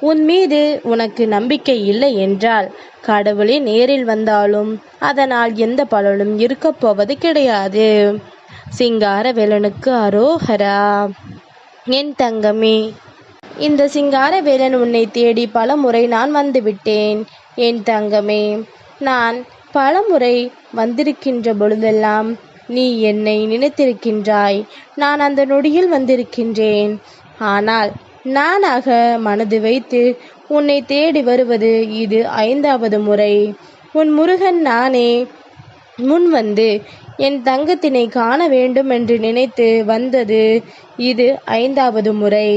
உன் மீது உனக்கு நம்பிக்கை இல்லை என்றால் கடவுளே நேரில் வந்தாலும் அதனால் எந்த பலனும் இருக்கப் போவது கிடையாது. சிங்காரவேலனுக்கு அரோகரா. என் தங்கமே, இந்த சிங்காரவேலன் உன்னை தேடி பல முறை நான் வந்துவிட்டேன். என் தங்கமே, நான் பல முறை வந்திருக்கின்ற பொழுதெல்லாம் நீ என்னை நினைத்திருக்கின்றாய். நான் அந்த நொடியில் வந்திருக்கின்றேன். ஆனால் நானாக மனது வைத்து உன்னை தேடி வருவது இது 5வது முறை. உன் முருகன் நானே முன் வந்து என் தங்கத்தினை காண வேண்டும் என்று நினைத்து வந்தது இது 5வது முறை.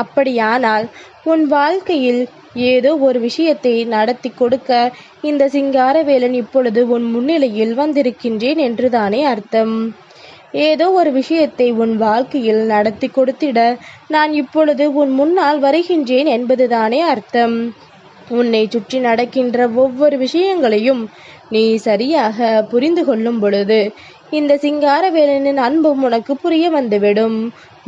அப்படியானால் உன் வாழ்க்கையில் ஏதோ ஒரு விஷயத்தை நடத்தி கொடுக்க இந்த சிங்காரவேலன் இப்பொழுது உன் முன்னிலையில் வந்திருக்கின்றேன் என்றுதானே அர்த்தம். ஏதோ ஒரு விஷயத்தை உன் வாழ்க்கையில் நடத்தி கொடுத்திட நான் இப்பொழுது உன் முன்னால் வருகின்றேன் என்பதுதானே அர்த்தம். உன்னை சுற்றி நடக்கின்ற ஒவ்வொரு விஷயங்களையும் நீ சரியாக புரிந்து கொள்ளும் பொழுது இந்த சிங்காரவேலனின் அன்பும் உனக்கு புரிய வந்துவிடும்.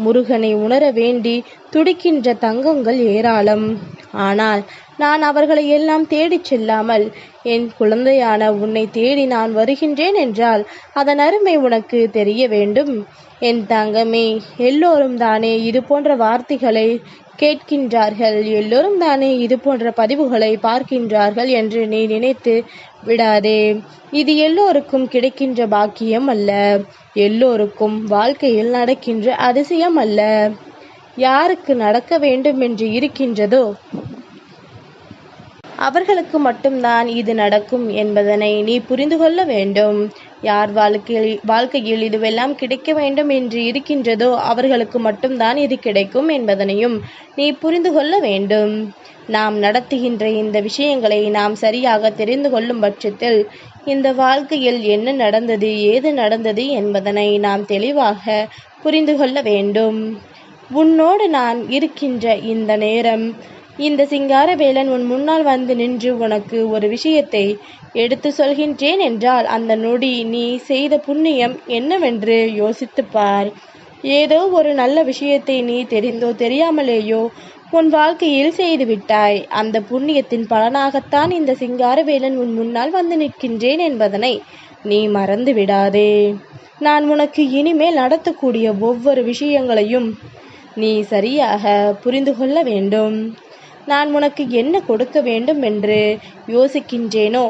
முருகனை உணர வேண்டி துடிக்கின்ற தங்கங்கள் ஏராளம். ஆனால் நான் அவர்களை எல்லாம் தேடிச் செல்லாமல் என் குழந்தையான உன்னை தேடி நான் வருகின்றேன் என்றால் அதன் அருமை உனக்கு தெரிய வேண்டும். என் தங்கமே, எல்லோரும் தானே இது போன்ற வார்த்தைகளை கேட்கின்றார்கள், எல்லோரும் தானே இது போன்ற பதிவுகளை பார்க்கின்றார்கள் என்று நீ நினைத்து விடாதே. இது எல்லோருக்கும் கிடைக்கின்ற பாக்கியம் அல்ல, எல்லோருக்கும் வாழ்க்கையில் நடக்கின்ற அதிசயம் அல்ல. யாருக்கு நடக்க வேண்டும் என்று இருக்கின்றதோ அவர்களுக்கு மட்டும்தான் இது நடக்கும் என்பதனை நீ புரிந்து கொள்ள வேண்டும். யார் வாழ்க்கையில் இதுவெல்லாம் கிடைக்க வேண்டும் என்று இருக்கின்றதோ அவர்களுக்கு மட்டும்தான் இது கிடைக்கும் என்பதனையும் நீ புரிந்து கொள்ள வேண்டும். நாம் நடத்துகின்ற இந்த விஷயங்களை நாம் சரியாக தெரிந்து கொள்ளும் பட்சத்தில் இந்த வாழ்க்கையில் என்ன நடந்தது, ஏது நடந்தது என்பதனை நாம் தெளிவாக புரிந்து கொள்ள வேண்டும். உன்னோடு நான் இருக்கின்ற இந்த நேரம் இந்த சிங்காரவேலன் உன் முன்னால் வந்து நின்று உனக்கு ஒரு விஷயத்தை எடுத்து சொல்கின்றேன் என்றால் அந்த நொடி நீ செய்த புண்ணியம் என்னவென்று யோசித்துப்பார். ஏதோ ஒரு நல்ல விஷயத்தை நீ தெரிந்தோ தெரியாமலேயோ உன் வாழ்க்கையில் செய்துவிட்டாய். அந்த புண்ணியத்தின் பலனாகத்தான் இந்த சிங்காரவேலன் உன் முன்னால் வந்து நிற்கின்றேன் என்பதனை நீ மறந்து விடாதே. நான் உனக்கு இனிமேல் நடத்தக்கூடிய ஒவ்வொரு விஷயங்களையும் நீ சரியாக புரிந்து கொள்ள வேண்டும். நான் உனக்கு என்ன கொடுக்க வேண்டும் என்று யோசிக்கின்றேனோ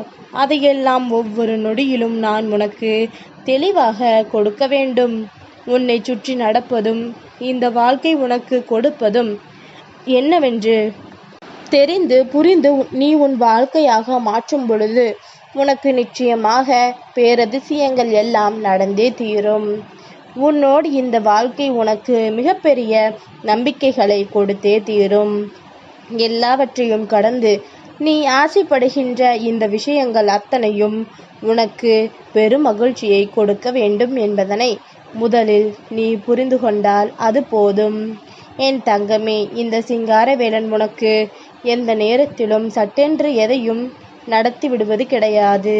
அதையெல்லாம் ஒவ்வொரு நொடியிலும் நான் உனக்கு தெளிவாக கொடுக்க வேண்டும். உன்னை சுற்றி நடப்பதும் இந்த வாழ்க்கை உனக்கு கொடுப்பதும் என்னவென்று தெரிந்து புரிந்து நீ உன் வாழ்க்கையாக மாற்றும் பொழுது உனக்கு நிச்சயமாக பேரதிசயங்கள் எல்லாம் நடந்தே தீரும். உன்னோடு இந்த வாழ்க்கை உனக்கு மிகப்பெரிய நம்பிக்கைகளை கொடுத்தே தீரும். எல்லாவற்றையும் கடந்து நீ ஆசைப்படுகின்ற இந்த விஷயங்கள் அத்தனையும் உனக்கு பெரும் மகிழ்ச்சியை கொடுக்க வேண்டும் என்பதனை முதலில் நீ புரிந்து கொண்டால் அது போதும். என் தங்கமே, இந்த சிங்காரவேலன் உனக்கு எந்த நேரத்திலும் சட்டென்று எதையும் நடத்தி விடுவது கிடையாது.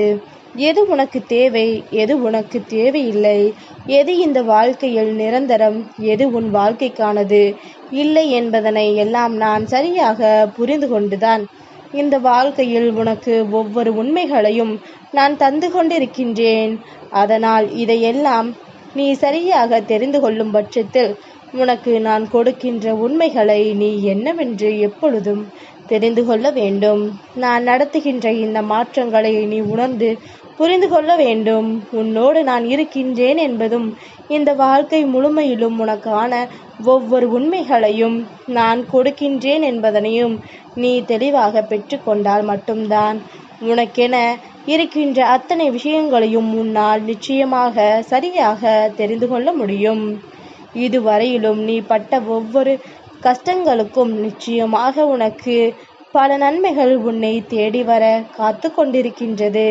எது உனக்கு தேவை, எது உனக்கு தேவையில்லை, எது இந்த வாழ்க்கையில் நிரந்தரம், எது உன் வாழ்க்கைக்கானது இல்லை என்பதனை எல்லாம் நான் சரியாக புரிந்து கொண்டுதான் இந்த வாழ்க்கையில் உனக்கு ஒவ்வொரு உண்மைகளையும் நான் தந்து கொண்டிருக்கின்றேன். அதனால் இதையெல்லாம் நீ சரியாக தெரிந்து கொள்ளும் பட்சத்தில் உனக்கு நான் கொடுக்கின்ற உண்மைகளை நீ என்னவென்று எப்பொழுதும் தெரிந்து கொள்ள வேண்டும். நான் நடத்துகின்ற இந்த மாற்றங்களை நீ உணர்ந்து புரிந்து கொள்ள வேண்டும். உன்னோடு நான் இருக்கின்றேன் என்பதும் இந்த வாழ்க்கை முழுமையிலும் உனக்கான ஒவ்வொரு உண்மைகளையும் நான் கொடுக்கின்றேன் என்பதனையும் நீ தெளிவாக பெற்றுக்கொண்டால் மட்டும்தான் உனக்கென இருக்கின்ற அத்தனை விஷயங்களையும் உன்னால் நிச்சயமாக சரியாக தெரிந்து கொள்ள முடியும். இதுவரையிலும் நீ பட்ட ஒவ்வொரு கஷ்டங்களுக்கும் நிச்சயமாக உனக்கு பல நன்மைகள் உன்னை தேடி வர காத்து கொண்டிருக்கின்றது.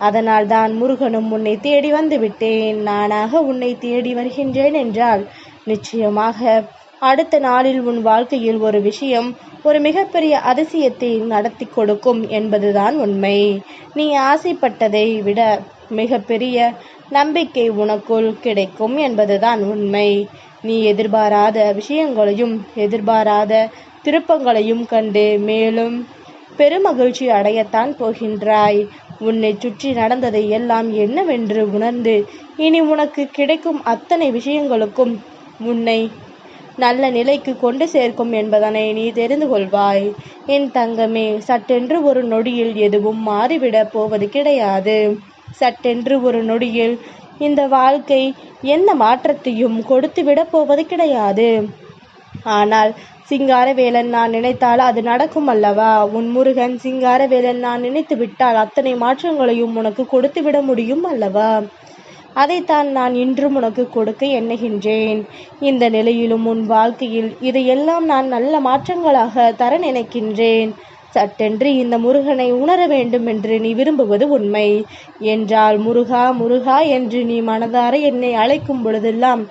அதனால் தான் முருகனும் உன்னை தேடி வந்து விட்டேன். நானாக உன்னை தேடி வருகின்றேன் என்றால் நிச்சயமாக அடுத்த நாளில் உன் வாழ்க்கையில் ஒரு விஷயம் ஒரு மிகப்பெரிய அதிசயத்தை நடத்தி கொடுக்கும் என்பதுதான் உண்மை. நீ ஆசைப்பட்டதை விட மிகப்பெரிய நம்பிக்கை உனக்குள் கிடைக்கும் என்பதுதான் உண்மை. நீ எதிர்பாராத விஷயங்களையும் எதிர்பாராத திருப்பங்களையும் கண்டு மேலும் பெருமகிழ்ச்சி அடையத்தான் போகின்றாய். உன்னை சுற்றி நடந்ததை எல்லாம் என்னவென்று உணர்ந்து இனி உனக்கு கிடைக்கும் அத்தனை விஷயங்களுக்கும் உன்னை நல்ல நிலைக்கு கொண்டு சேர்க்கும் என்பதனை நீ தெரிந்து கொள்வாய். என் தங்கமே, சட்டென்று ஒரு நொடியில் எதுவும் மாறிவிடப் போவது கிடையாது. சட்டென்று ஒரு நொடியில் இந்த வாழ்க்கை எந்த மாற்றத்தையும் கொடுத்துவிடப் போவது கிடையாது. ஆனால் சிங்காரவேலன் நான் நினைத்தால் அது நடக்கும் அல்லவா? உன் முருகன் சிங்காரவேலன் நான் நினைத்து விட்டால் அத்தனை மாற்றங்களையும் உனக்கு கொடுத்து விட முடியும் அல்லவா? அதைத்தான் நான் இன்றும் உனக்கு கொடுக்க எண்ணுகின்றேன். இந்த நிலையிலும் உன் வாழ்க்கையில் இதையெல்லாம் நான் நல்ல மாற்றங்களாக தர நினைக்கின்றேன். சட்டென்று இந்த முருகனை உணர வேண்டும் என்று நீ விரும்புவது உண்மை என்றால், முருகா முருகா என்று நீ மனதார என்னை அழைக்கும் பொழுதெல்லாம்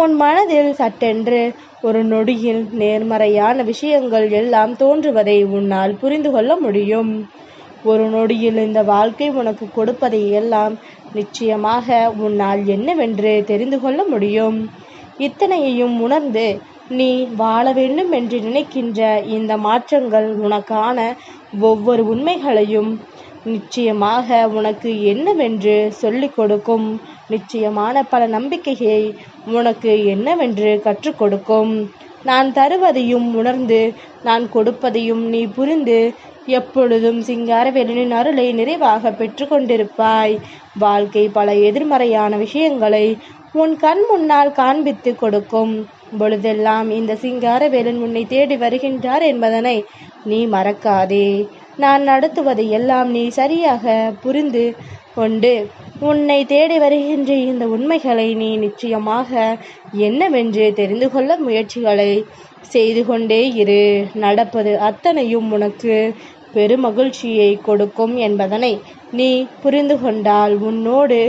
உன் மனதில் சட்டென்று ஒரு நொடியில் நேர்மறையான விஷயங்கள் எல்லாம் தோன்றுவதை உன்னால் புரிந்து கொள்ள முடியும். ஒரு நொடியில் இந்த வாழ்க்கை உனக்கு கொடுப்பதை எல்லாம் நிச்சயமாக உன்னால் என்னவென்று தெரிந்து கொள்ள முடியும். இத்தனையையும் உணர்ந்து நீ வாழ வேண்டும் என்று நினைக்கின்ற இந்த மாற்றங்கள் உனக்கான ஒவ்வொரு உண்மைகளையும் நிச்சயமாக உனக்கு என்னவென்று சொல்லிக் கொடுக்கும். நிச்சயமான பல நம்பிக்கையை உனக்கு என்னவென்று கற்றுக் கொடுக்கும். நான் தருவதையும் உணர்ந்து நான் கொடுப்பதையும் நீ புரிந்து எப்பொழுதும் சிங்காரவேலனின் அருளை நிறைவாக பெற்று கொண்டிருப்பாய். வாழ்க்கை பல எதிர்மறையான விஷயங்களை உன் கண் முன்னால் காண்பித்து கொடுக்கும் பொழுதெல்லாம் இந்த சிங்காரவேலன் உன்னை தேடி வருகின்றார் என்பதனை நீ மறக்காதே. நான் நடத்துவதை எல்லாம் நீ சரியாக புரிந்து கொண்டு உன்னை தேடி வருகின்ற இந்த உண்மைகளை நீ நிச்சயமாக என்னவென்று தெரிந்து கொள்ள முயற்சிகளை செய்து கொண்டே இரு. நடப்பது அத்தனையும் உனக்கு பெருமகிழ்ச்சியை கொடுக்கும் என்பதனை நீ புரிந்து கொண்டால் உன்னோடு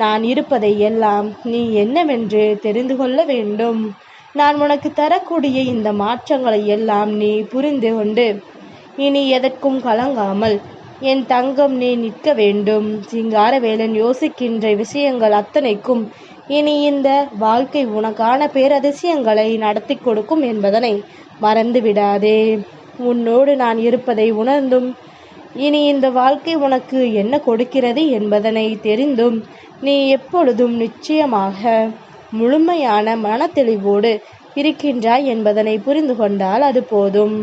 நான் இருப்பதை எல்லாம் நீ என்னவென்று தெரிந்து கொள்ள வேண்டும். நான் உனக்கு தரக்கூடிய இந்த மாற்றங்களை எல்லாம் நீ புரிந்து கொண்டு இனி எதற்கும் கலங்காமல் என் தங்கம் நீ நிற்க வேண்டும். சிங்காரவேலன் யோசிக்கின்ற விஷயங்கள் அத்தனைக்கும் இனி இந்த வாழ்க்கை உனக்கான பேரதிசயங்களை நடத்தி கொடுக்கும் என்பதனை மறந்து விடாதே. உன்னோடு நான் இருப்பதை உணர்ந்தும் இனி இந்த வாழ்க்கை உனக்கு என்ன கொடுக்கிறது என்பதனை தெரிந்தும் நீ எப்பொழுதும் நிச்சயமாக முழுமையான மனத்தெளிவோடு இருக்கின்றாய் என்பதனை புரிந்து கொண்டால் அது போதும்.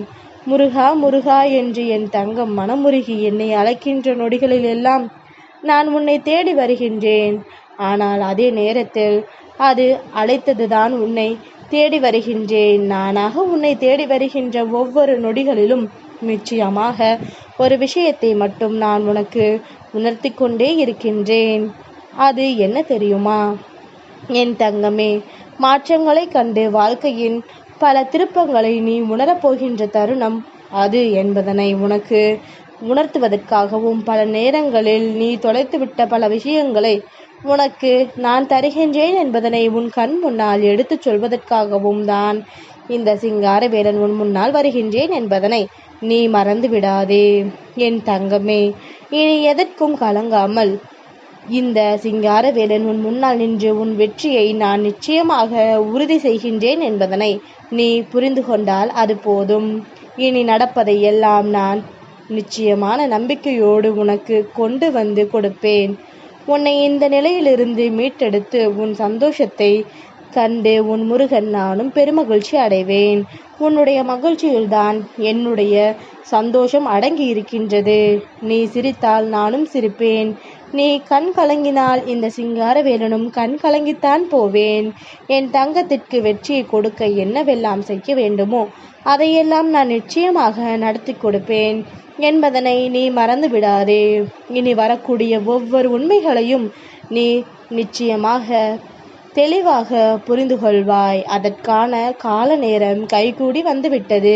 முருகா முருகா என்று என் தங்கம் மனமுருகி என்னை அழைக்கின்ற நொடிகளில் எல்லாம் நான் உன்னை தேடி வருகின்றேன். ஆனால் அதே நேரத்தில் அது அழைத்ததுதான் உன்னை தேடி வருகின்றேன். நானாக உன்னை தேடி வருகின்ற ஒவ்வொரு நொடிகளிலும் நிச்சயமாக ஒரு விஷயத்தை மட்டும் நான் உனக்கு உணர்த்தி கொண்டே இருக்கின்றேன். அது என்ன தெரியுமா என் தங்கமே? மாற்றங்களை கண்டு வாழ்க்கையின் பல திருப்பங்களை நீ உணரப்போகின்ற தருணம் அது என்பதனை உனக்கு உணர்த்துவதற்காகவும் பல நேரங்களில் நீ தொலைத்துவிட்ட பல விஷயங்களை உனக்கு நான் தருகின்றேன் என்பதனை உன் கண் முன்னால் எடுத்துச் சொல்வதற்காகவும் தான் இந்த சிங்காரவேலன் உன் முன்னால் வருகின்றேன் என்பதனை நீ மறந்து விடாதே என் தங்கமே. இனி எதற்கும் கலங்காமல் இந்த சிங்காரவேலன் உன் முன்னால் நின்று உன் வெற்றியை நான் நிச்சயமாக உறுதி செய்கின்றேன் என்பதனை நீ புரிந்து கொண்டால் அது போதும். இனி நடப்பதை எல்லாம் நான் நிச்சயமான நம்பிக்கையோடு உனக்கு கொண்டு வந்து கொடுப்பேன். உன்னை இந்த நிலையிலிருந்து மீட்டெடுத்து உன் சந்தோஷத்தை கண்டு உன் முருகன் நானும் பெருமகிழ்ச்சி அடைவேன். உன்னுடைய மகிழ்ச்சியில்தான் என்னுடைய சந்தோஷம் அடங்கி இருக்கின்றது. நீ சிரித்தால் நானும் சிரிப்பேன். நீ கண் கலங்கினால் இந்த சிங்காரவேலனும் கண் கலங்கித்தான் போவேன். என் தங்கத்திற்கு வெற்றியை கொடுக்க என்னவெல்லாம் செய்ய வேண்டுமோ அதையெல்லாம் நான் நிச்சயமாக நடத்தி கொடுப்பேன் என்பதனை நீ மறந்து விடாதே. இனி வரக்கூடிய ஒவ்வொரு உண்மைகளையும் நீ நிச்சயமாக தெளிவாக புரிந்து கொள்வாய். அதற்கான கால நேரம் கைகூடி வந்துவிட்டது.